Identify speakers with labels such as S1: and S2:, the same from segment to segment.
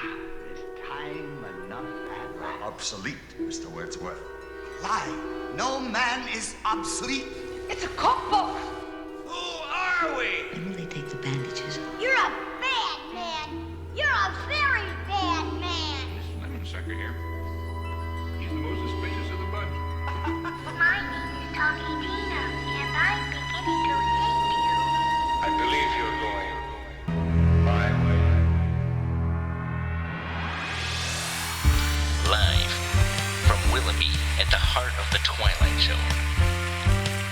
S1: Is time enough at last?
S2: Obsolete, Mr. Wordsworth.
S1: Lie. No man is obsolete.
S3: It's a cookbook.
S1: Who are we?
S4: When will they take the bandages off?
S5: You're a bad man. You're a very bad man.
S6: This Lemonsucker here. He's the most suspicious of the bunch.
S5: My name is Talkie Tina, and I'm beginning to hate you.
S6: I believe you're going my way.
S7: Live from Willoughby at the heart of the Twilight Zone.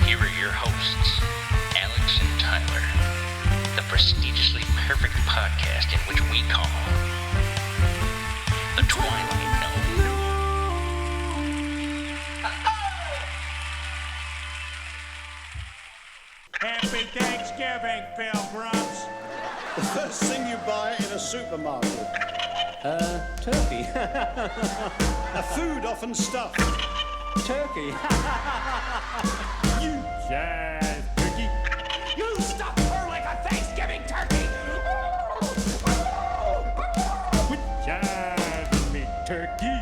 S7: Here are your hosts, Alex and Tyler, the prestigiously perfect podcast in which we call The Twilight Zone.
S8: Happy Thanksgiving, pilgrims.
S9: The first thing you buy in a supermarket.
S10: Turkey.
S9: A food often stuffed.
S10: Turkey.
S8: You jive turkey.
S3: You stuffed her like a Thanksgiving turkey.
S8: Jive me turkey.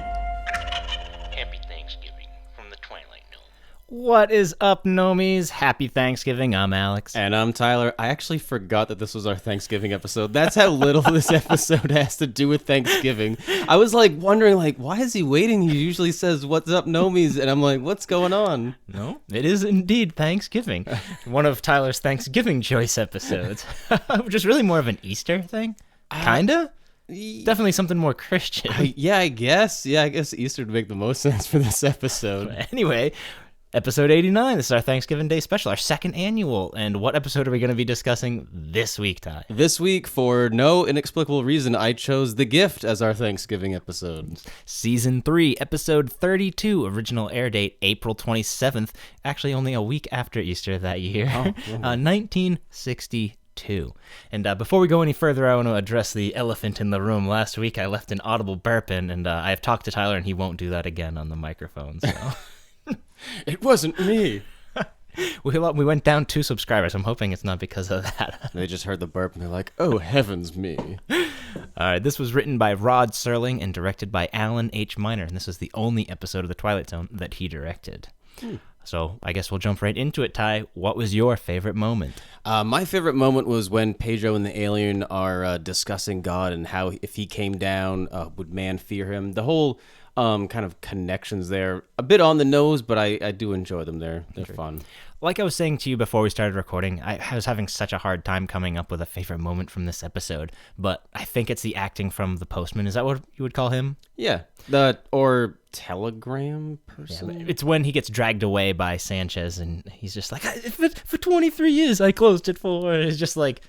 S7: Happy Thanksgiving from the Twilight Zone.
S11: What is up, Nomies? Happy Thanksgiving. I'm Alex.
S10: And I'm Tyler. I actually forgot that this was our Thanksgiving episode. That's how little this episode has to do with Thanksgiving. I was wondering why is he waiting? He usually says, "What's up, Nomies?" And I'm like, what's going on?
S11: No, it is indeed Thanksgiving. One of Tyler's Thanksgiving choice episodes, which is really more of an Easter thing. Kinda? Definitely something more Christian.
S10: I guess. Yeah, I guess Easter would make the most sense for this episode.
S11: Anyway, episode 89. This is our Thanksgiving Day special, our second annual. And what episode are we going to be discussing this week, Ty?
S10: This week, for no inexplicable reason, I chose The Gift as our Thanksgiving episode.
S11: Season 3, episode 32, original air date April 27th, actually only a week after Easter that year, 1962. And before we go any further, I want to address the elephant in the room. Last week, I left an audible burp in, and I have talked to Tyler, and he won't do that again on the microphone, so...
S10: It wasn't me.
S11: We went down 2 subscribers. I'm hoping it's not because of that.
S10: They just heard the burp and they're like, oh, heavens me.
S11: All right, this was written by Rod Serling and directed by Alan H. Miner, and this is the only episode of The Twilight Zone that he directed. So I guess we'll jump right into it, Ty. What was your favorite moment?
S10: My favorite moment was when Pedro and the alien are discussing God and how if he came down, would man fear him? The whole... kind of connections there. A bit on the nose, but I do enjoy them. They're fun.
S11: Like I was saying to you before we started recording, I was having such a hard time coming up with a favorite moment from this episode, but I think it's the acting from the postman. Is that what you would call him?
S10: Yeah. Or telegram person?
S11: Yeah, it's when he gets dragged away by Sanchez, and he's just like, for 23 years I closed it for. It's just like,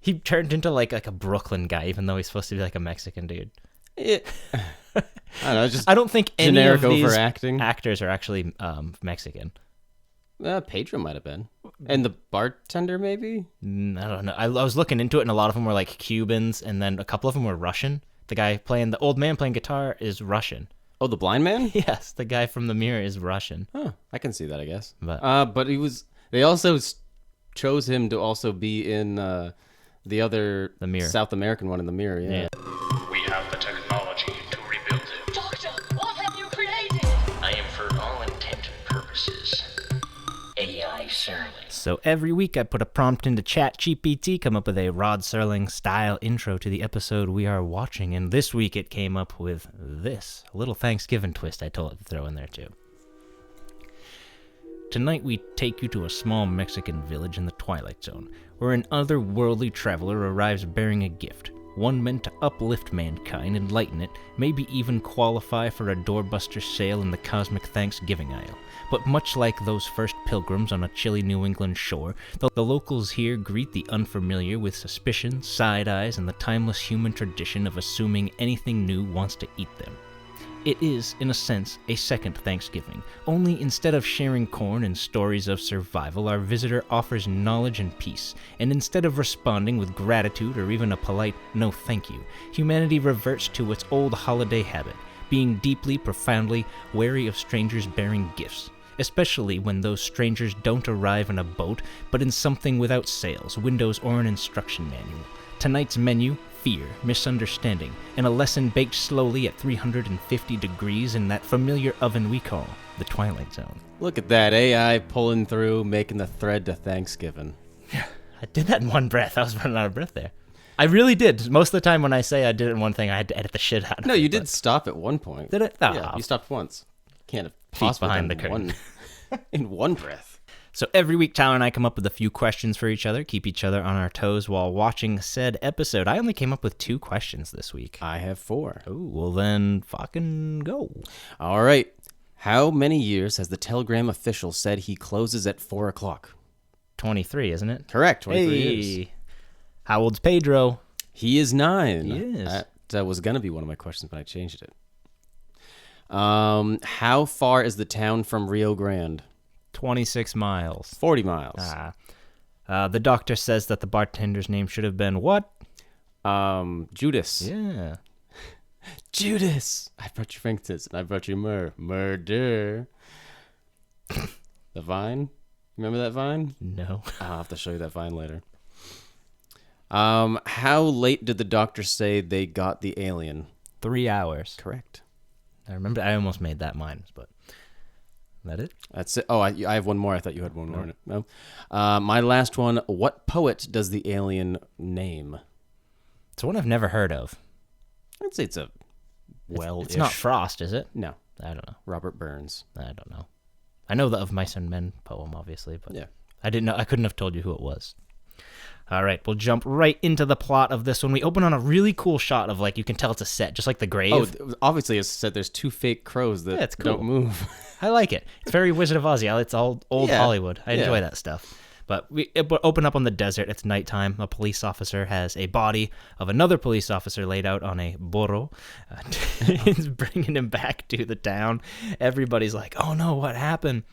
S11: he turned into like a Brooklyn guy, even though he's supposed to be like a Mexican dude. I don't think any of these
S10: overacting.
S11: Actors are actually Mexican.
S10: Pedro might have been. And the bartender, maybe?
S11: I don't know. I was looking into it, and a lot of them were like Cubans, and then a couple of them were Russian. The old man playing guitar is Russian.
S10: Oh, the blind man?
S11: Yes, the guy from The Mirror is Russian.
S10: Oh, I can see that, I guess.
S11: But
S10: he was. They also chose him to also be in the
S11: Mirror.
S10: South American one in The Mirror. Yeah.
S7: We have the technology to rebuild it.
S3: Doctor, what have you created?
S7: I am, for all intent and purposes, AI Serling.
S11: So every week I put a prompt into ChatGPT, come up with a Rod Serling style intro to the episode we are watching, and this week it came up with this. A little Thanksgiving twist I told it to throw in there too. Tonight we take you to a small Mexican village in the Twilight Zone, where an otherworldly traveler arrives bearing a gift. One meant to uplift mankind, enlighten it, maybe even qualify for a doorbuster sale in the cosmic Thanksgiving aisle. But much like those first pilgrims on a chilly New England shore, the locals here greet the unfamiliar with suspicion, side eyes, and the timeless human tradition of assuming anything new wants to eat them. It is, in a sense, a second Thanksgiving, only instead of sharing corn and stories of survival, our visitor offers knowledge and peace, and instead of responding with gratitude or even a polite no thank you, humanity reverts to its old holiday habit, being deeply, profoundly wary of strangers bearing gifts, especially when those strangers don't arrive in a boat, but in something without sails, windows, or an instruction manual. Tonight's menu, fear, misunderstanding, and a lesson baked slowly at 350 degrees in that familiar oven we call the Twilight Zone.
S10: Look at that AI pulling through, making the thread to Thanksgiving.
S11: I did that in one breath. I was running out of breath there. I really did. Most of the time when I say I did it in one thing, I had to edit the shit out of it.
S10: No, you did stop at one point.
S11: Did it? Oh.
S10: Yeah, you stopped once. Can't have
S11: Feet
S10: possibly
S11: behind
S10: done
S11: the curtain.
S10: in one breath.
S11: So every week, Tyler and I come up with a few questions for each other, keep each other on our toes while watching said episode. I only came up with 2 questions this week.
S10: I have 4.
S11: Oh, well then, fucking go.
S10: All right. How many years has the Telegram official said he closes at 4 o'clock?
S11: 23, isn't it?
S10: Correct, 23 years.
S11: How old's Pedro?
S10: He is 9.
S11: He is.
S10: That was going to be one of my questions, but I changed it. How far is the town from Rio Grande?
S11: 26 miles.
S10: 40 miles.
S11: The doctor says that the bartender's name should have been what?
S10: Judas.
S11: Yeah.
S10: Judas. I brought you Frankincense and I brought you murder. The vine? Remember that vine?
S11: No.
S10: I'll have to show you that vine later. How late did the doctor say they got the alien?
S11: 3 hours.
S10: Correct.
S11: I remember I almost made that mine, but that it?
S10: That's it. Oh, I have one more. I thought you had one more. No. My last one. What poet does the alien name?
S11: It's one I've never heard of.
S10: I'd say it's a
S11: It's not Frost, is it?
S10: No.
S11: I don't know.
S10: Robert Burns.
S11: I don't know. I know the Of Mice and Men poem, obviously, but
S10: yeah.
S11: I didn't know. I couldn't have told you who it was. All right, we'll jump right into the plot of this one. We open on a really cool shot of, like, you can tell it's a set, just like the grave.
S10: Oh, obviously, as I said, there's 2 fake crows that
S11: it's cool.
S10: don't move.
S11: I like it. It's very Wizard of Oz. It's all old Hollywood. I enjoy that stuff. But we open up on the desert. It's nighttime. A police officer has a body of another police officer laid out on a burro. He's bringing him back to the town. Everybody's like, oh no, what happened?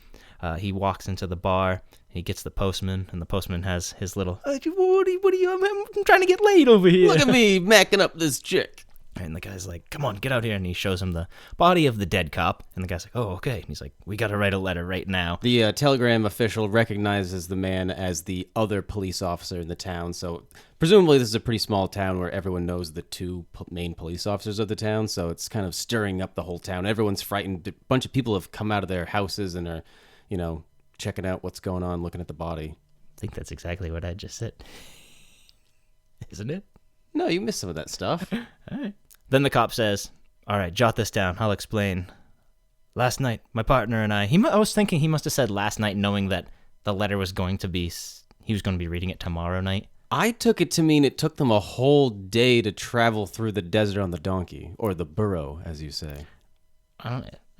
S11: He walks into the bar. He gets the postman, and the postman has his little, what are you, I'm trying to get laid over here.
S10: Look at me macking up this chick.
S11: And the guy's like, come on, get out here. And he shows him the body of the dead cop. And the guy's like, oh, okay. And he's like, we got to write a letter right now.
S10: The Telegram official recognizes the man as the other police officer in the town. So presumably this is a pretty small town where everyone knows the 2 main police officers of the town. So it's kind of stirring up the whole town. Everyone's frightened. A bunch of people have come out of their houses and are, checking out what's going on, looking at the body.
S11: I think that's exactly what I just said. Isn't it?
S10: No, you missed some of that stuff.
S11: All right. Then the cop says, all right, jot this down. I'll explain. Last night, my partner and I was thinking he must have said last night knowing that the letter was going to be, he was going to be reading it tomorrow night.
S10: I took it to mean it took them a whole day to travel through the desert on the donkey, or the burro, as you say.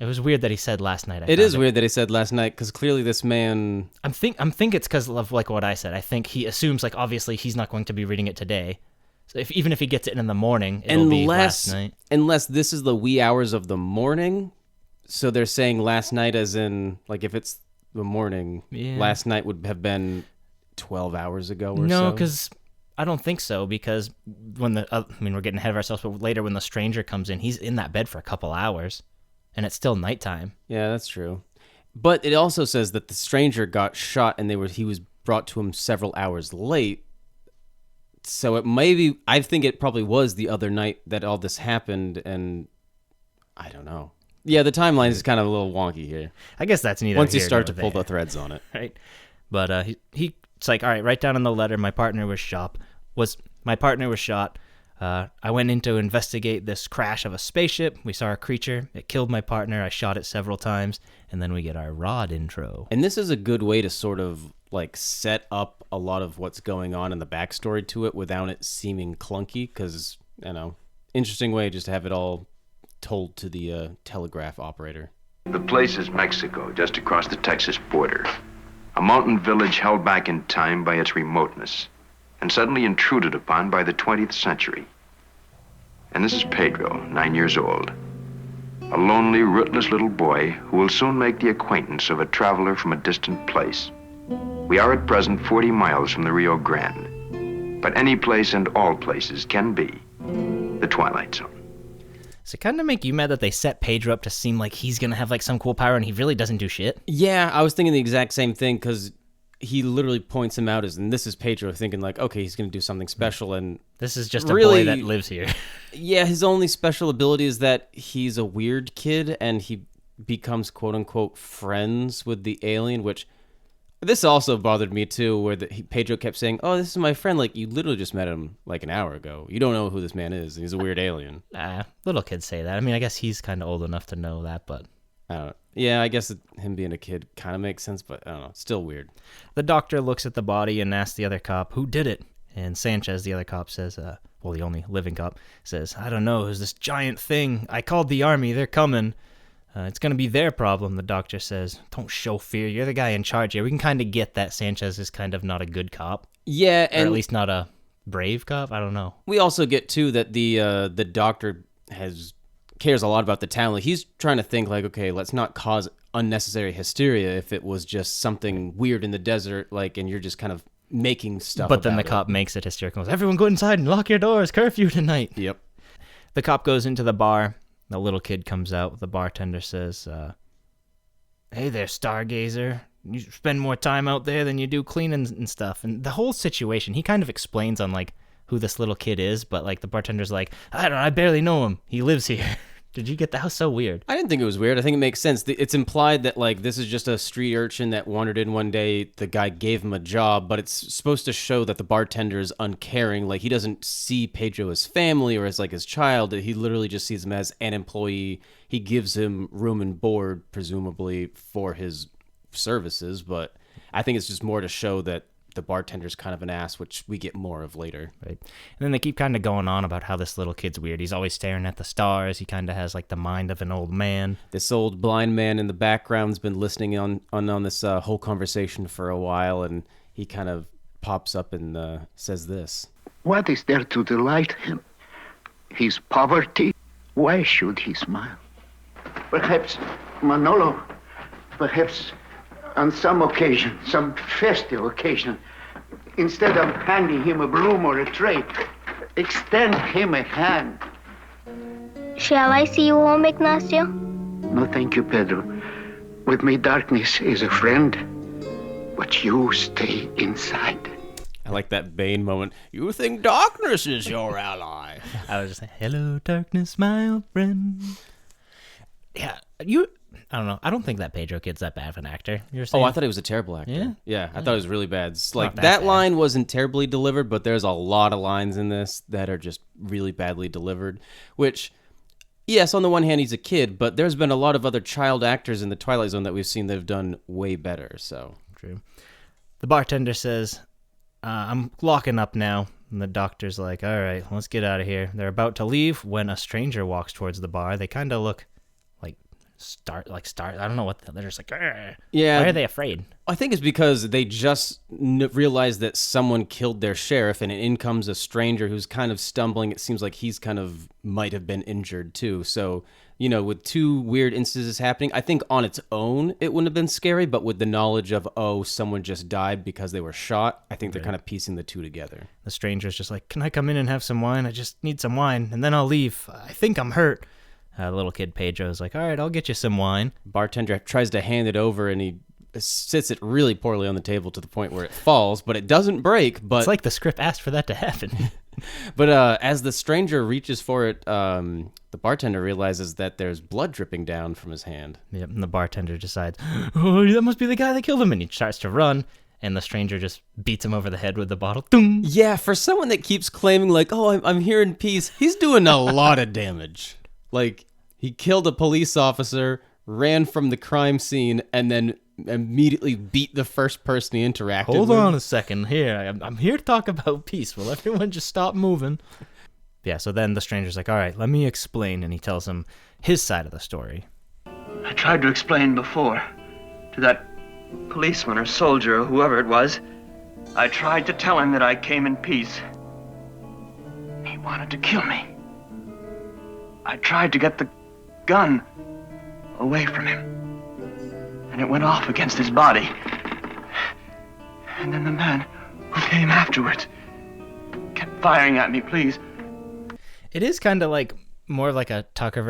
S11: It was weird that he said last night.
S10: It is weird that he said last night, because clearly this man...
S11: I'm think it's because of like what I said. I think he assumes like obviously he's not going to be reading it today. So even if he gets it in the morning, it'll be last night. Unless
S10: this is the wee hours of the morning, so they're saying last night as in, like if it's the morning, last night would have been 12 hours ago or so?
S11: No, because I don't think so, because when we're getting ahead of ourselves, but later when the stranger comes in, he's in that bed for a couple hours, and it's still nighttime.
S10: Yeah, that's true. But it also says that the stranger got shot and he was brought to him several hours late. So it may be, I think it probably was the other night that all this happened, and I don't know. Yeah, the timeline is kind of a little wonky here.
S11: I guess that's neither
S10: once you
S11: here
S10: start
S11: nor
S10: to pull
S11: there.
S10: the threads on it.
S11: Right? But it's like, all right, write down in the letter, my partner was shot. I went in to investigate this crash of a spaceship. We saw a creature. It killed my partner. I shot it several times. And then we get our Rod intro.
S10: And this is a good way to sort of like set up a lot of what's going on in the backstory to it without it seeming clunky, because, interesting way just to have it all told to the telegraph operator.
S6: The place is Mexico, just across the Texas border. A mountain village held back in time by its remoteness, and suddenly intruded upon by the 20th century. And this is Pedro, 9 years old. A lonely, rootless little boy who will soon make the acquaintance of a traveler from a distant place. We are at present 40 miles from the Rio Grande, but any place and all places can be the Twilight Zone.
S11: Does it kind of make you mad that they set Pedro up to seem like he's going to have like some cool power and he really doesn't do shit?
S10: Yeah, I was thinking the exact same thing, because he literally points him out as, and this is Pedro thinking like, okay, he's going to do something special. And
S11: This is just a
S10: really,
S11: boy that lives here.
S10: Yeah, his only special ability is that he's a weird kid and he becomes quote unquote friends with the alien, which this also bothered me too, where Pedro kept saying, oh, this is my friend. Like, you literally just met him like an hour ago. You don't know who this man is. And he's a weird alien.
S11: Little kids say that. I mean, I guess he's kind of old enough to know that, but...
S10: I don't know. Yeah, I guess him being a kid kind of makes sense, but I don't know. It's still weird.
S11: The doctor looks at the body and asks the other cop, who did it? And Sanchez, the other cop, says, well, the only living cop, says, I don't know, it was this giant thing. I called the army. They're coming. It's going to be their problem, the doctor says. Don't show fear. You're the guy in charge here. We can kind of get that Sanchez is kind of not a good cop.
S10: Yeah, and...
S11: Or at least not a brave cop. I don't know.
S10: We also get, too, that the doctor cares a lot about the town. Like, he's trying to think, like, okay, let's not cause unnecessary hysteria if it was just something weird in the desert, like, and you're just kind of making stuff
S11: But then the
S10: about
S11: cop makes it hysterical. Everyone go inside and lock your doors. Curfew tonight.
S10: Yep.
S11: The cop goes into the bar. The little kid comes out. The bartender says, hey there, stargazer. You spend more time out there than you do cleaning and stuff. And the whole situation, he kind of explains on, like, who this little kid is, but, like, the bartender's like, I don't know, I barely know him. He lives here. Did you get that? That was so weird.
S10: I didn't think it was weird. I think it makes sense. It's implied that, like, this is just a street urchin that wandered in one day. The guy gave him a job, but it's supposed to show that the bartender is uncaring. Like, he doesn't see Pedro as family or as, like, his child. He literally just sees him as an employee. He gives him room and board, presumably, for his services, but I think it's just more to show that the bartender's kind of an ass, which we get more of later.
S11: Right. And then they keep kind of going on about how this little kid's weird. He's always staring at the stars. He kind of has, like, the mind of an old man.
S10: This old blind man in the background's been listening on this whole conversation for a while, and he kind of pops up and says this.
S12: What is there to delight him? His poverty? Why should he smile? Perhaps, Manolo, perhaps on some occasion, some festive occasion, instead of handing him a broom or a tray, extend him a hand.
S5: Shall I see you home, Ignacio?
S12: No, thank you, Pedro. With me, darkness is a friend, but you stay inside.
S10: I like that Bane moment. You think darkness is your ally?
S11: I was just like, hello, darkness, my old friend. Yeah, I don't know. I don't think that Pedro kid's that bad of an actor. You're saying?
S10: Oh, I thought he was a terrible actor.
S11: Yeah?
S10: I thought it was really bad. It's like,
S11: that
S10: that
S11: bad.
S10: line wasn't terribly delivered, but there's a lot of lines in this that are just really badly delivered, which, yes, on the one hand, he's a kid, but there's been a lot of other child actors in the Twilight Zone that we've seen that have done way better, so.
S11: True. The bartender says, I'm locking up now. And the doctor's like, all right, let's get out of here. They're about to leave when a stranger walks towards the bar. They kind of look start. I don't know what they're just like. Argh.
S10: Yeah.
S11: Why are they afraid?
S10: I think it's because they just realized that someone killed their sheriff, and in comes a stranger who's kind of stumbling. It seems like he's kind of might have been injured too. So, with two weird instances happening, I think on its own it wouldn't have been scary, but with the knowledge of, oh, someone just died because they were shot, I think they're kind of piecing the two together.
S11: The stranger's just like, can I come in and have some wine? I just need some wine, and then I'll leave. I think I'm hurt. The little kid Pedro's like, all right, I'll get you some wine.
S10: Bartender tries to hand it over, and he sits it really poorly on the table to the point where it falls, but it doesn't break. But
S11: it's like the script asked for that to happen.
S10: But as the stranger reaches for it, the bartender realizes that there's blood dripping down from his hand.
S11: Yep, and the bartender decides, oh, that must be the guy that killed him, and he starts to run. And the stranger just beats him over the head with the bottle. Doom!
S10: Yeah, for someone that keeps claiming, like, oh, I'm here in peace, he's doing a lot of damage. Like, he killed a police officer, ran from the crime scene, and then immediately beat the first person he interacted with.
S11: Hold on a second. Here, I'm here to talk about peace. Will everyone just stop moving? Yeah, so then the stranger's like, all right, let me explain. And he tells him his side of the story.
S13: I tried to explain before to that policeman or soldier or whoever it was. I tried to tell him that I came in peace. He wanted to kill me. I tried to get the gun away from him, and it went off against his body. And then the man who came afterwards kept firing at me, please.
S11: It is kind of like more like a Tucker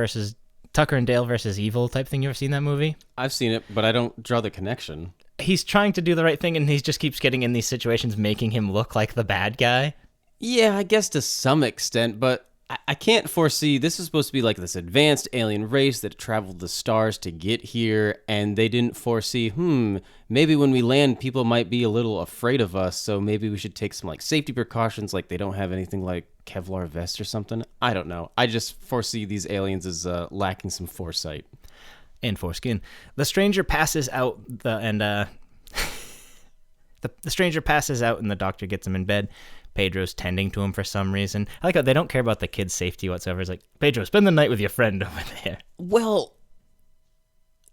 S11: and Dale versus Evil type thing. You ever seen that movie?
S10: I've seen it, but I don't draw the connection.
S11: he's trying to do the right thing, and he just keeps getting in these situations, making him look like the bad guy.
S10: Yeah, I guess to some extent, but I can't foresee. This is supposed to be like this advanced alien race that traveled the stars to get here, and they didn't foresee, maybe when we land, people might be a little afraid of us, so maybe we should take some like safety precautions, like they don't have anything like Kevlar vest or something. I don't know. I just foresee these aliens as lacking some foresight.
S11: And foreskin. The stranger passes out, the stranger passes out, and the doctor gets him in bed. Pedro's tending to him for some reason. I like how they don't care about the kid's safety whatsoever. It's like, Pedro, spend the night with your friend over there.
S10: Well,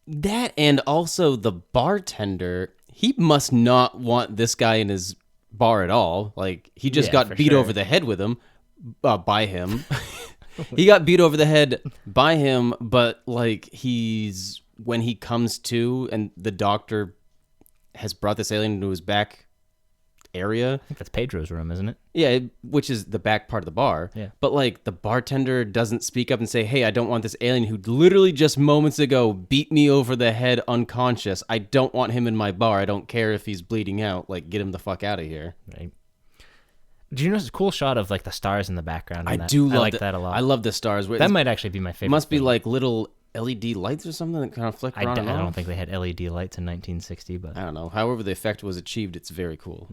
S10: that and also the bartender, he must not want this guy in his bar at all. Like, he just got beat over the head with him, by him. He got beat over the head by him, but like when he comes to and the doctor has brought this alien into his back area.
S11: I think that's Pedro's room, isn't it?
S10: Yeah, which is the back part of the bar.
S11: Yeah.
S10: But like the bartender doesn't speak up and say, hey, I don't want this alien who literally just moments ago beat me over the head unconscious. I don't want him in my bar. I don't care if he's bleeding out. Like, get him the fuck out of here.
S11: Right. Do you notice a cool shot of like the stars in the background?
S10: I do
S11: like that a lot.
S10: I love the stars.
S11: That might actually be my favorite.
S10: Must be like little LED lights or something that kind of flicker on and off.
S11: I don't think they had LED lights in 1960, but
S10: I don't know. However the effect was achieved, it's very cool.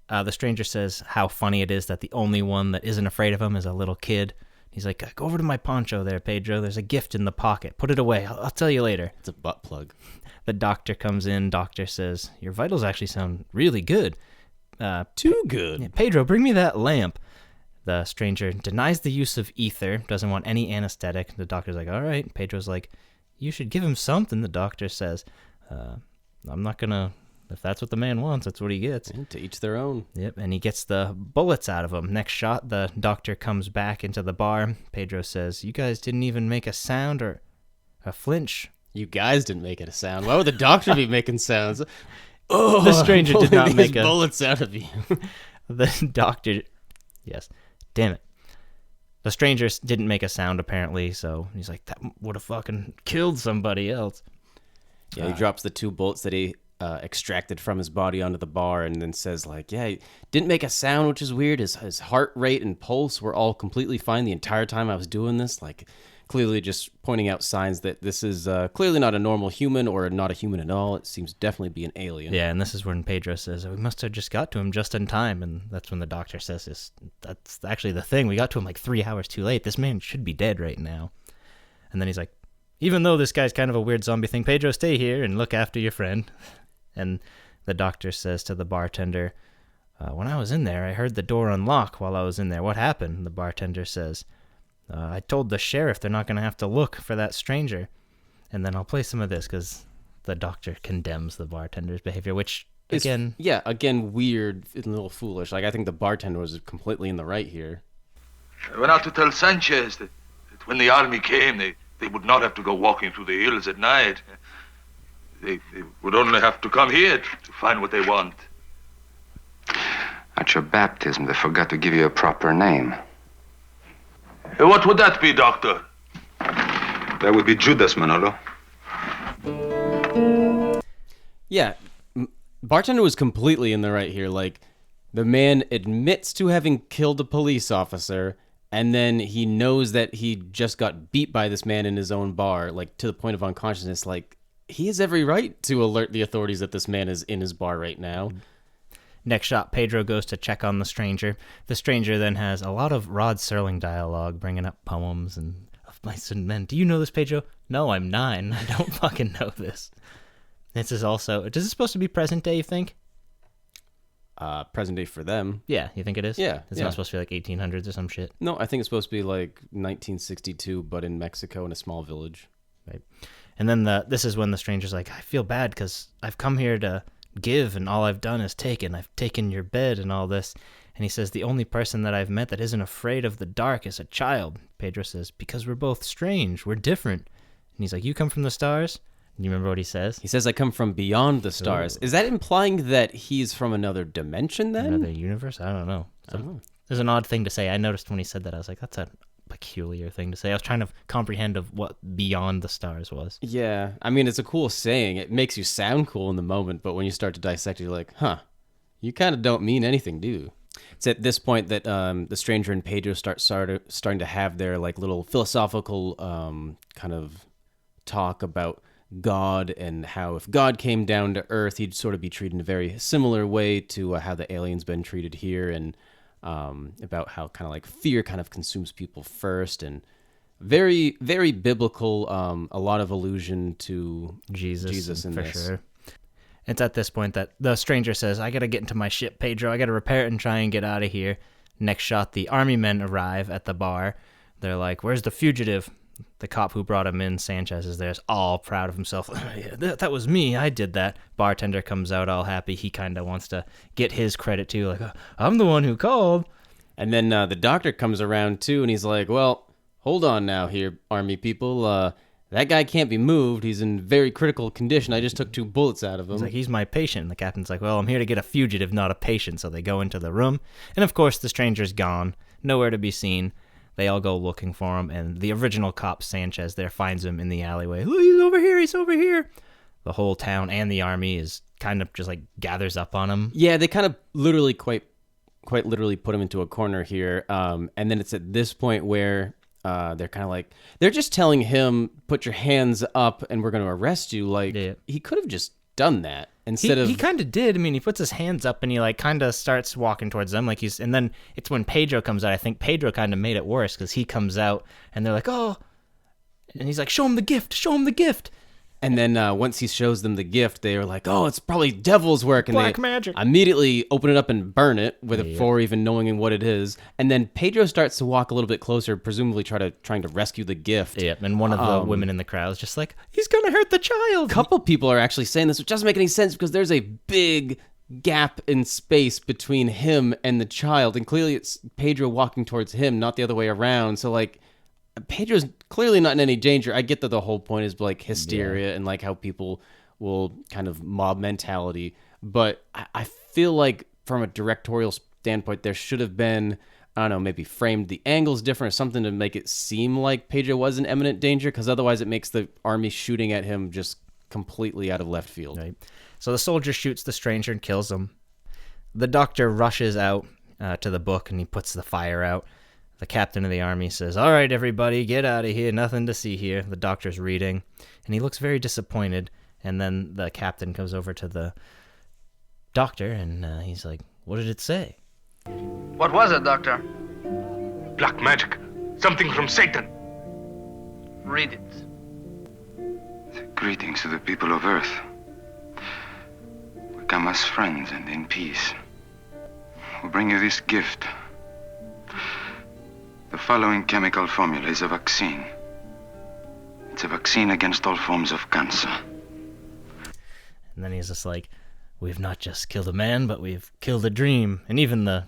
S11: The stranger says how funny it is that the only one that isn't afraid of him is a little kid. He's like, go over to my poncho there, Pedro. There's a gift in the pocket. Put it away. I'll tell you later.
S10: It's a butt plug.
S11: The doctor comes in. Doctor says, your vitals actually sound really good.
S10: Too good.
S11: Yeah, Pedro, bring me that lamp. The stranger denies the use of ether, doesn't want any anesthetic. The doctor's like, all right. Pedro's like, you should give him something. The doctor says, I'm not going to... If that's what the man wants, that's what he gets.
S10: And to each their own.
S11: Yep, and he gets the bullets out of him. Next shot, the doctor comes back into the bar. Pedro says, you guys didn't even make a sound or a flinch.
S10: You guys didn't make it a sound. Why would the doctor be making sounds?
S11: Oh, the stranger did not make a...
S10: bullets out of you.
S11: The doctor... Yes. Damn it. The stranger didn't make a sound, apparently, so he's like, that would have fucking killed somebody else.
S10: Yeah, he drops the 2 bullets that he... extracted from his body onto the bar, and then says like, yeah, he didn't make a sound, which is weird. His heart rate and pulse were all completely fine the entire time I was doing this. Like, clearly just pointing out signs that this is clearly not a normal human or not a human at all. It seems to definitely be an alien.
S11: Yeah, and this is when Pedro says, we must have just got to him just in time, and that's when the doctor says, that's actually the thing. We got to him like 3 hours too late. This man should be dead right now. And then he's like, even though this guy's kind of a weird zombie thing, Pedro, stay here and look after your friend. And the doctor says to the bartender, when I was in there, I heard the door unlock while I was in there. What happened? The bartender says, I told the sheriff they're not going to have to look for that stranger. And then I'll play some of this because the doctor condemns the bartender's behavior, which, again...
S10: again, weird and a little foolish. Like, I think the bartender was completely in the right here.
S2: I went out to tell Sanchez that when the army came, they would not have to go walking through the hills at night. They would only have to come here to find what they want.
S6: At your baptism, they forgot to give you a proper name.
S2: What would that be, Doctor?
S6: That would be Judas, Manolo.
S10: Yeah, bartender was completely in the right here. Like, the man admits to having killed a police officer, and then he knows that he just got beat by this man in his own bar, like, to the point of unconsciousness. Like, he has every right to alert the authorities that this man is in his bar right now.
S11: Next shot, Pedro goes to check on the stranger. The stranger then has a lot of Rod Serling dialogue, bringing up poems and of mice and men. Do you know this, Pedro? No, I'm 9. I don't fucking know this. This is also... Is this supposed to be present day, you think?
S10: Present day for them.
S11: Yeah, you think it is?
S10: Yeah.
S11: It's not supposed to be like 1800s or some shit?
S10: No, I think it's supposed to be like 1962, but in Mexico in a small village.
S11: Right. And then this is when the stranger's like, I feel bad because I've come here to give and all I've done is taken. I've taken your bed and all this. And he says, the only person that I've met that isn't afraid of the dark is a child. Pedro says, because we're both strange. We're different. And he's like, you come from the stars? And you remember what he says?
S10: He says, I come from beyond the stars. Ooh. Is that implying that he's from another dimension then?
S11: Another universe? I don't know. There's an odd thing to say. I noticed when he said that, I was like, that's a peculiar thing to say. I was trying to comprehend of what beyond the stars was.
S10: Yeah, I mean, it's a cool saying. It makes you sound cool in the moment, but when you start to dissect it, you're like, huh, you kind of don't mean anything, do you? It's at this point that the stranger and Pedro starting to have their like little philosophical kind of talk about God and how if God came down to Earth, he'd sort of be treated in a very similar way to how the aliens been treated here, and about how kind of like fear kind of consumes people first, and very, very biblical, a lot of allusion to Jesus in
S11: for
S10: this.
S11: sure. It's at this point that the stranger says, I gotta get into my ship, Pedro. I gotta repair it and try and get out of here. Next shot, the army men arrive at the bar. They're like, where's the fugitive? The cop who brought him in, Sanchez, is there, all proud of himself. Yeah, that was me. I did that. Bartender comes out all happy. He kind of wants to get his credit too. Like, I'm the one who called.
S10: And then the doctor comes around too, and he's like, well, hold on now here, army people. That guy can't be moved. He's in very critical condition. I just took 2 bullets out of him.
S11: He's like, he's my patient. And the captain's like, well, I'm here to get a fugitive, not a patient. So they go into the room. And of course, the stranger's gone. Nowhere to be seen. They all go looking for him. And the original cop, Sanchez, there finds him in the alleyway. Oh, he's over here. He's over here. The whole town and the army is kind of just like gathers up on him.
S10: Yeah, they kind of literally quite literally put him into a corner here. And then it's at this point where they're kind of like, they're just telling him, put your hands up and we're going to arrest you. Like, he could have just done that instead of...
S11: He kind of did. I mean, he puts his hands up and he like kind of starts walking towards them. Like and then it's when Pedro comes out. I think Pedro kind of made it worse because he comes out and they're like, oh, and he's like, show him the gift, show him the gift.
S10: And then once he shows them the gift, they are like, oh, it's probably devil's work. And
S11: Black
S10: they
S11: magic.
S10: Immediately open it up and burn it before even knowing what it is. And then Pedro starts to walk a little bit closer, presumably trying to rescue the gift.
S11: Yeah, and one of the women in the crowd is just like, he's going to hurt the child.
S10: A couple people are actually saying this, which doesn't make any sense because there's a big gap in space between him and the child. And clearly it's Pedro walking towards him, not the other way around. So, like, Pedro's clearly not in any danger. I get that the whole point is like hysteria and like how people will kind of mob mentality, but I feel like from a directorial standpoint, there should have been, I don't know, maybe framed the angles different or something to make it seem like Pedro was in imminent danger, because otherwise it makes the army shooting at him just completely out of left field.
S11: Right. So the soldier shoots the stranger and kills him. The doctor rushes out to the book and he puts the fire out. The captain of the army says, all right, everybody, get out of here. Nothing to see here. The doctor's reading, and he looks very disappointed. And then the captain comes over to the doctor, and he's like, what did it say?
S14: What was it, Doctor?
S2: Black magic. Something from Satan.
S14: Read it.
S15: Greetings to the people of Earth. We come as friends and in peace. We bring you this gift. The following chemical formula is a vaccine. It's a vaccine against all forms of cancer.
S11: And then he's just like, we've not just killed a man, but we've killed a dream. And even the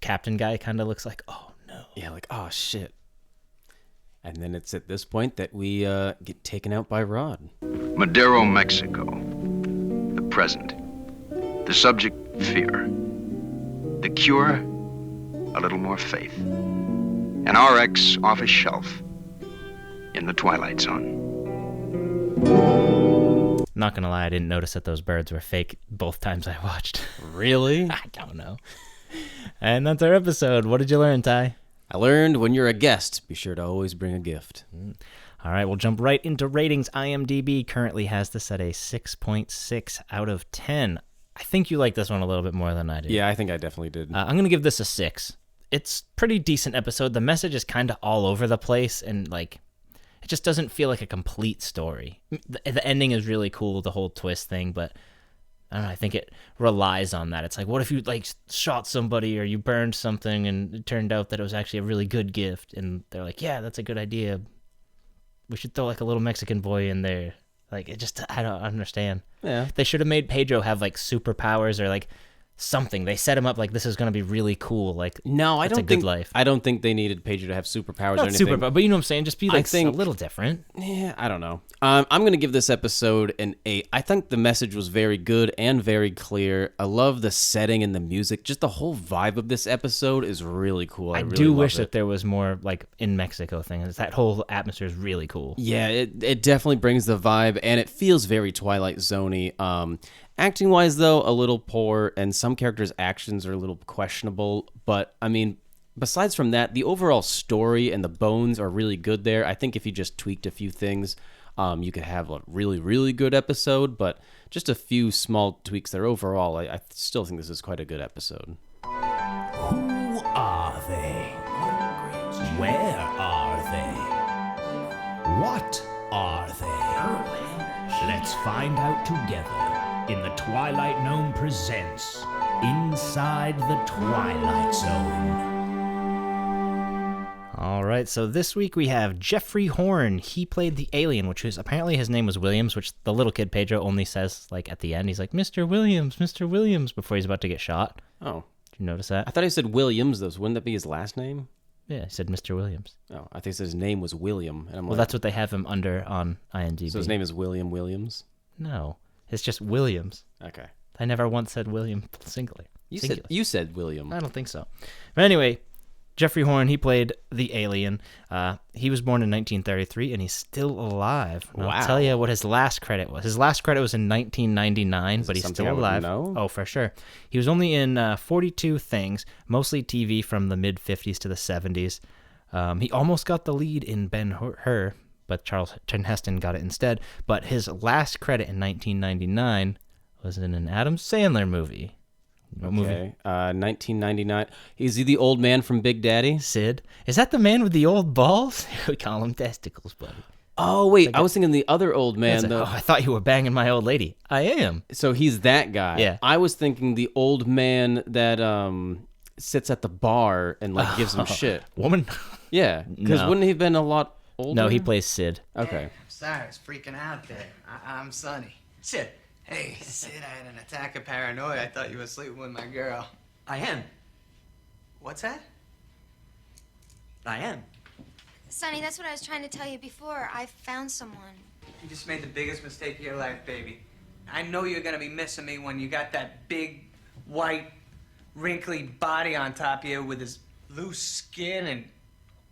S11: captain guy kind of looks like, oh no.
S10: Yeah, like, oh shit. And then it's at this point that we get taken out by Rod.
S6: Madero, Mexico. The present. The subject, fear. The cure, a little more faith. An RX off a shelf in the Twilight Zone.
S11: Not gonna lie, I didn't notice that those birds were fake both times I watched.
S10: Really?
S11: I don't know. And that's our episode. What did you learn, Ty?
S10: I learned when you're a guest, be sure to always bring a gift.
S11: All right, we'll jump right into ratings. IMDb currently has this at a 6.6 out of 10. I think you like this one a little bit more than I did.
S10: Yeah, I think I definitely did.
S11: I'm going to give this a 6. It's pretty decent episode. The message is kind of all over the place, and like it just doesn't feel like a complete story. The ending is really cool, the whole twist thing, but I don't know, I think it relies on that. It's like, what if you like shot somebody or you burned something and it turned out that it was actually a really good gift, and they're like, yeah, that's a good idea. We should throw like a little Mexican boy in there. Like, it just, I don't understand.
S10: Yeah.
S11: They should have made Pedro have like superpowers or like something. They set him up like this is going to be really cool. Like,
S10: No, I
S11: it's
S10: don't
S11: a
S10: think.
S11: good life.
S10: I don't think they needed Pedro to have superpowers or
S11: Not
S10: anything.
S11: super, but you know what I'm saying? Just be like
S10: think-
S11: a little different.
S10: Yeah, I don't know. I'm going to give this episode an 8. I think the message was very good and very clear. I love the setting and the music. Just the whole vibe of this episode is really cool. I really
S11: do
S10: love
S11: wish
S10: it.
S11: that there was more like in Mexico thing. That whole atmosphere is really cool.
S10: Yeah, it definitely brings the vibe, and it feels very Twilight Zone-y. Acting wise, though, a little poor, and some characters' actions are a little questionable. But I mean, besides from that, the overall story and the bones are really good there. I think if you just tweaked a few things, you could have a really, really good episode. But just a few small tweaks there. Overall, I still think this is quite a good episode.
S8: Who are they? Where are they? What are they? Let's find out together in the Twilight Gnome presents Inside the Twilight Zone.
S11: All right, so this week we have Jeffrey Horn. He played the alien, which is apparently his name was Williams, which the little kid Pedro only says like at the end. He's like, Mr. Williams, before he's about to get shot.
S10: Oh.
S11: Did you notice that?
S10: I thought he said Williams, though. So wouldn't that be his last name?
S11: Yeah, he said Mr. Williams.
S10: Oh, I think he said his name was William. And I'm
S11: Well,
S10: like,
S11: that's what they have him under on IMDb.
S10: so his name is William Williams?
S11: No, it's just Williams.
S10: Okay.
S11: I never once said William singular.
S10: You said William.
S11: I don't think so. But anyway, Jeffrey Horn, he played the alien. He was born in 1933, and he's still alive. And
S10: Wow.
S11: I'll tell you what his last credit was. His last credit was in 1999, but he's
S10: something
S11: still
S10: I would
S11: alive.
S10: know?
S11: Oh, for sure. He was only in 42 things, mostly TV from the mid-50s to the 70s. He almost got the lead in Ben-Hur, but Charlton Heston got it instead. But his last credit in 1999 was in an Adam Sandler movie. What movie?
S10: Okay, 1999. Is he the old man from Big Daddy?
S11: Sid? Is that the man with the old balls? We call him testicles, buddy.
S10: Oh, wait. I was thinking the other old man.
S11: Oh, I thought you were banging my old lady. I am.
S10: So he's that guy.
S11: Yeah.
S10: I was thinking the old man that sits at the bar and like gives him shit.
S11: Woman?
S10: Yeah, because
S11: No.
S10: wouldn't he have been a lot older?
S11: No, he plays Sid.
S10: Okay.
S14: I'm sorry, I was freaking out there. I'm Sonny. Sid. Hey, Sid, I had an attack of paranoia. I thought you were sleeping with my girl. I am. What's that? I am.
S5: Sonny, that's what I was trying to tell you before. I found someone.
S14: You just made the biggest mistake of your life, baby. I know you're gonna be missing me when you got that big, white, wrinkly body on top of you with his loose skin and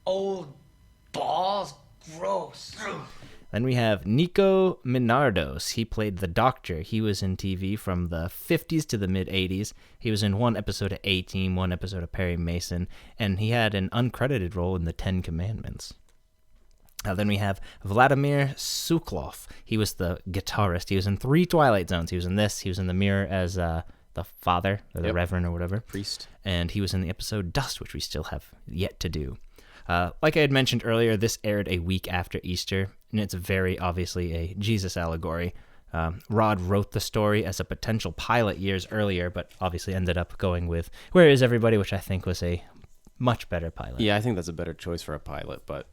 S14: old balls. Gross.
S11: Then we have Nico Minardos. He played the Doctor. He was in TV from the 50s to the mid-80s. He was in one episode of A-Team, one episode of Perry Mason, and he had an uncredited role in the Ten Commandments. Then we have Vladimir Suklov. He was the guitarist. He was in 3 Twilight Zones. He was in this. He was in The Mirror as the father, or the reverend, or whatever.
S10: Priest.
S11: And he was in the episode Dust, which we still have yet to do. Like I had mentioned earlier, this aired a week after Easter, and it's very obviously a Jesus allegory. Rod wrote the story as a potential pilot years earlier, but obviously ended up going with Where Is Everybody, which I think was a much better pilot.
S10: Yeah, I think that's a better choice for a pilot, but...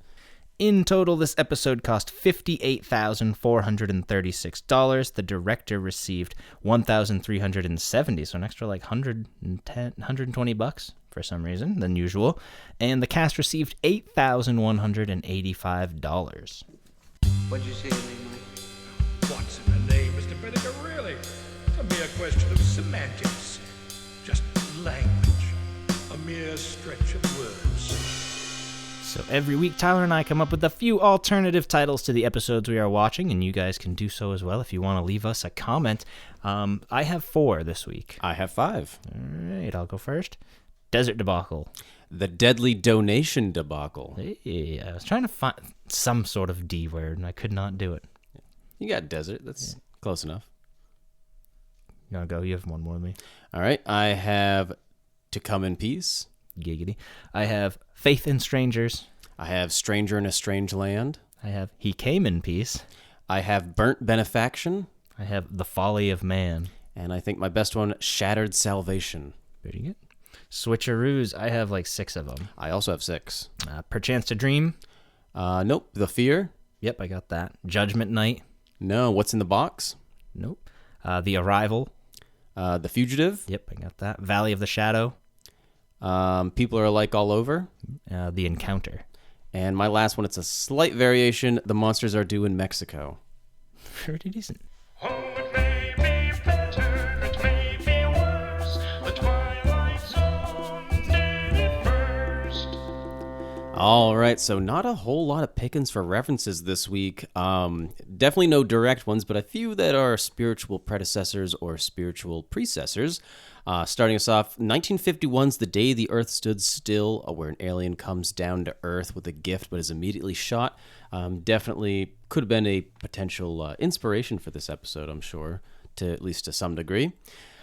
S11: In total, this episode cost $58,436. The director received $1,370, so an extra like $120 for some reason than usual. And the cast received $8,185.
S14: What'd you say to me, Mike?
S8: What's in the name, Mr. Benedict, really? It's a mere question of semantics. Just language. A mere stretch of words.
S11: So every week, Tyler and I come up with a few alternative titles to the episodes we are watching, and you guys can do so as well if you want to leave us a comment. I have 4 this week.
S10: I have 5.
S11: All right, I'll go first. Desert Debacle.
S10: The Deadly Donation Debacle.
S11: Hey, I was trying to find some sort of D word, and I could not do it.
S10: You got desert. That's close enough.
S11: You want to go? You have one more than me.
S10: All right. I have To Come in Peace.
S11: Giggity. I have Faith in Strangers.
S10: I have Stranger in a Strange Land.
S11: I have He Came in Peace.
S10: I have Burnt Benefaction.
S11: I have The Folly of Man.
S10: And I think my best one, Shattered Salvation.
S11: Very good. Switcheroos. I have like 6 of them.
S10: I also have 6.
S11: Perchance to Dream.
S10: Nope. The Fear.
S11: Yep, I got that. Judgment Night.
S10: No. What's in the Box?
S11: Nope. The Arrival.
S10: The Fugitive.
S11: Yep, I got that. Valley of the Shadow.
S10: People Are Alike All Over.
S11: The Encounter.
S10: And my last one, it's a slight variation. The Monsters Are Due in Mexico.
S11: Pretty decent.
S10: All right, so not a whole lot of pickings for references this week. Definitely no direct ones, but a few that are spiritual predecessors or spiritual precessors. Starting us off, 1951's The Day the Earth Stood Still, where an alien comes down to Earth with a gift but is immediately shot. Definitely could have been a potential inspiration for this episode, I'm sure, at least to some degree.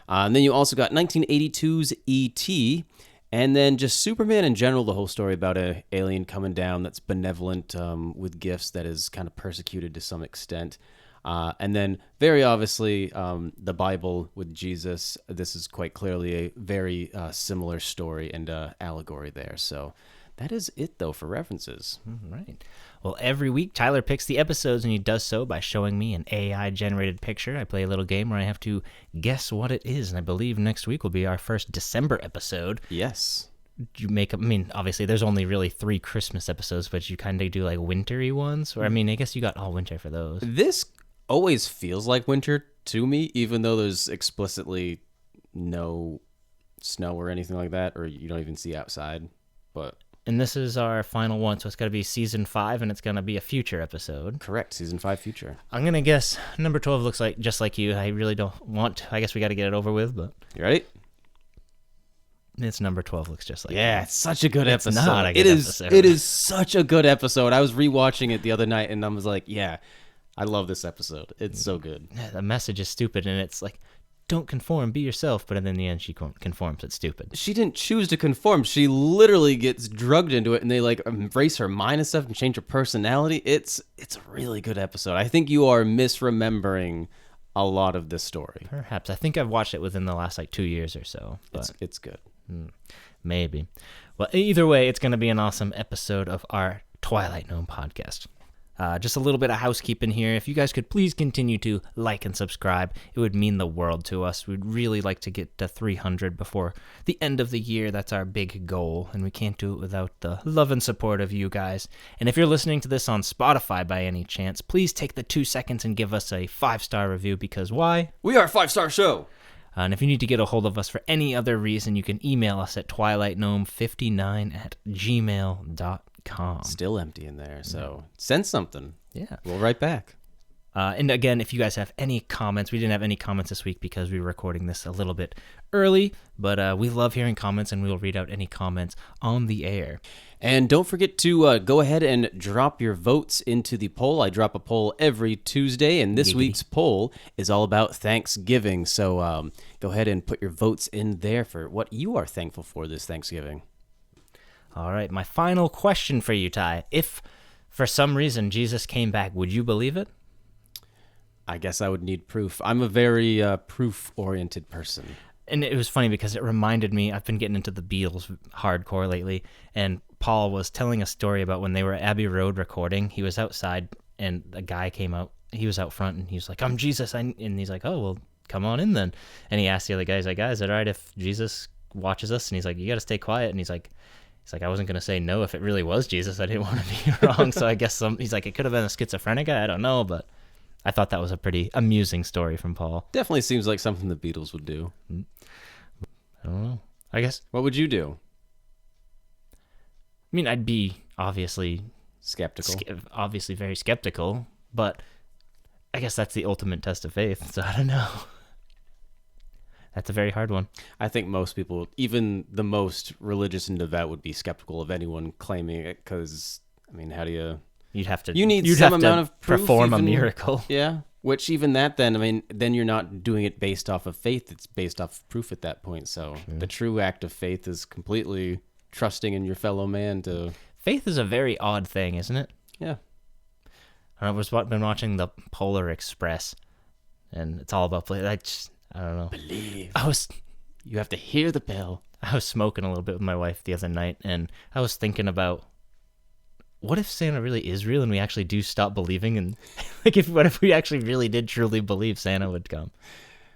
S10: And then you also got 1982's E.T., and then just Superman in general, the whole story about an alien coming down that's benevolent with gifts that is kind of persecuted to some extent. And then very obviously the Bible with Jesus. This is quite clearly a very similar story and allegory there. So that is it, though, for references.
S11: All right. Well, every week Tyler picks the episodes, and he does so by showing me an AI-generated picture. I play a little game where I have to guess what it is, and I believe next week will be our first December episode.
S10: Yes.
S11: You make, obviously there's only really 3 Christmas episodes, but you kind of do like wintry ones. Or I guess you got all winter for those.
S10: This always feels like winter to me, even though there's explicitly no snow or anything like that, or you don't even see outside.
S11: And this is our final one, so it's got to be season 5, and it's going to be a future episode.
S10: Correct, season 5 future.
S11: I'm going to guess number 12 looks like just like you. I really don't want to. I guess we got to get it over with, but...
S10: You ready?
S11: It's number 12 looks just like
S10: Yeah, it's such a good episode.
S11: It's not a good episode.
S10: It is such a good episode. I was rewatching it the other night, and I was like, yeah, I love this episode. It's so good.
S11: Yeah, the message is stupid, and it's like, don't conform, be yourself. But in the end, she conforms. It's stupid.
S10: She didn't choose to conform. She literally gets drugged into it, and they like embrace her mind and stuff and change her personality. It's a really good episode. I think you are misremembering a lot of this story.
S11: Perhaps. I think I've watched it within the last 2 years or so. But
S10: it's good.
S11: Maybe. Well, either way, it's going to be an awesome episode of our Twilight Gnome podcast. Just a little bit of housekeeping here. If you guys could please continue to like and subscribe, it would mean the world to us. We'd really like to get to 300 before the end of the year. That's our big goal, and we can't do it without the love and support of you guys. And if you're listening to this on Spotify by any chance, please take the 2 seconds and give us a 5-star review, because why?
S10: We are a 5-star show.
S11: And if you need to get a hold of us for any other reason, you can email us at twilightgnome59@gmail.com.
S10: Still empty in there, so send something.
S11: Yeah.
S10: We'll write back.
S11: And again, if you guys have any comments, we didn't have any comments this week because we were recording this a little bit early, but we love hearing comments, and we will read out any comments on the air.
S10: And don't forget to go ahead and drop your votes into the poll. I drop a poll every Tuesday, and this week's poll is all about Thanksgiving. So go ahead and put your votes in there for what you are thankful for this Thanksgiving.
S11: All right, my final question for you, Ty. If for some reason Jesus came back, would you believe it?
S10: I guess I would need proof. I'm a very proof-oriented person.
S11: And it was funny because it reminded me, I've been getting into the Beatles hardcore lately, and Paul was telling a story about when they were at Abbey Road recording. He was outside, and a guy came out. He was out front, and he was like, I'm Jesus. And he's like, oh, well, come on in then. And he asked the other guy, he's like, guys, is it all right if Jesus watches us? And he's like, you got to stay quiet. And he's like, I wasn't going to say no if it really was Jesus. I didn't want to be wrong. So I guess he's like, it could have been a schizophrenic guy. I don't know, but I thought that was a pretty amusing story from Paul.
S10: Definitely seems like something the Beatles would do.
S11: I don't know. I guess.
S10: What would you do?
S11: I mean, I'd be obviously
S10: skeptical.
S11: Obviously very skeptical, but I guess that's the ultimate test of faith. So I don't know. That's a very hard one.
S10: I think most people, even the most religious and devout, would be skeptical of anyone claiming it because, I mean, how do you...
S11: You'd have to...
S10: You need some amount of proof.
S11: Perform a miracle.
S10: Yeah. Which even that then, I mean, then you're not doing it based off of faith. It's based off of proof at that point. So the true act of faith is completely trusting in your fellow man to...
S11: Faith is a very odd thing, isn't it?
S10: Yeah.
S11: I've been watching the Polar Express, and it's all about... I don't know.
S10: Believe.
S11: You
S10: have to hear the bell.
S11: I was smoking a little bit with my wife the other night, and I was thinking about, what if Santa really is real and we actually do stop believing? And what if we actually really did truly believe Santa would come?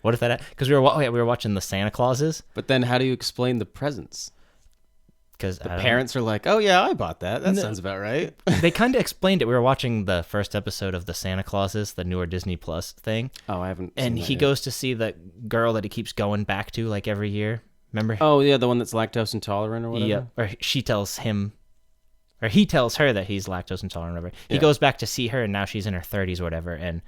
S11: What if that? Because we were watching the Santa Clauses.
S10: But then how do you explain the presents?
S11: Because
S10: the parents are like, "Oh yeah, I bought that. That sounds about right."
S11: They kind of explained it. We were watching the first episode of the Santa Clauses, the newer Disney Plus thing.
S10: Oh, I haven't.
S11: And he goes to see the girl that he keeps going back to like every year. Remember?
S10: Oh yeah, the one that's lactose intolerant or whatever.
S11: Yeah. Or she tells him, or he tells her that he's lactose intolerant or whatever. He
S10: Yeah.
S11: goes back to see her, and now she's in her 30s or whatever, and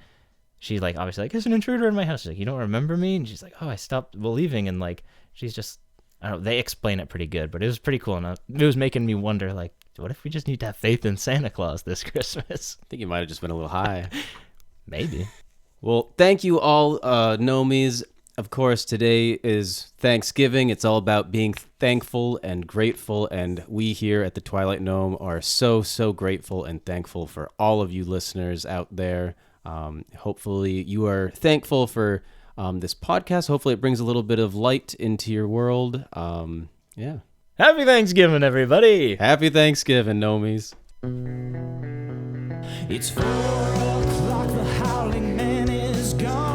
S11: she's like, obviously like, "There's an intruder in my house." She's like, "You don't remember me?" And she's like, "Oh, I stopped believing." And like, she's just. I don't know, they explain it pretty good, but it was pretty cool. And it was making me wonder, like, what if we just need to have faith in Santa Claus this Christmas?
S10: I think you might have just been a little high.
S11: Maybe.
S10: Well, thank you all, Nomies. Of course, today is Thanksgiving. It's all about being thankful and grateful, and we here at the Twilight Gnome are so, so grateful and thankful for all of you listeners out there. Hopefully you are thankful for this podcast. Hopefully it brings a little bit of light into your world. Yeah.
S11: Happy Thanksgiving, everybody.
S10: Happy Thanksgiving, Nomies.
S3: It's 4 o'clock, the howling man is gone.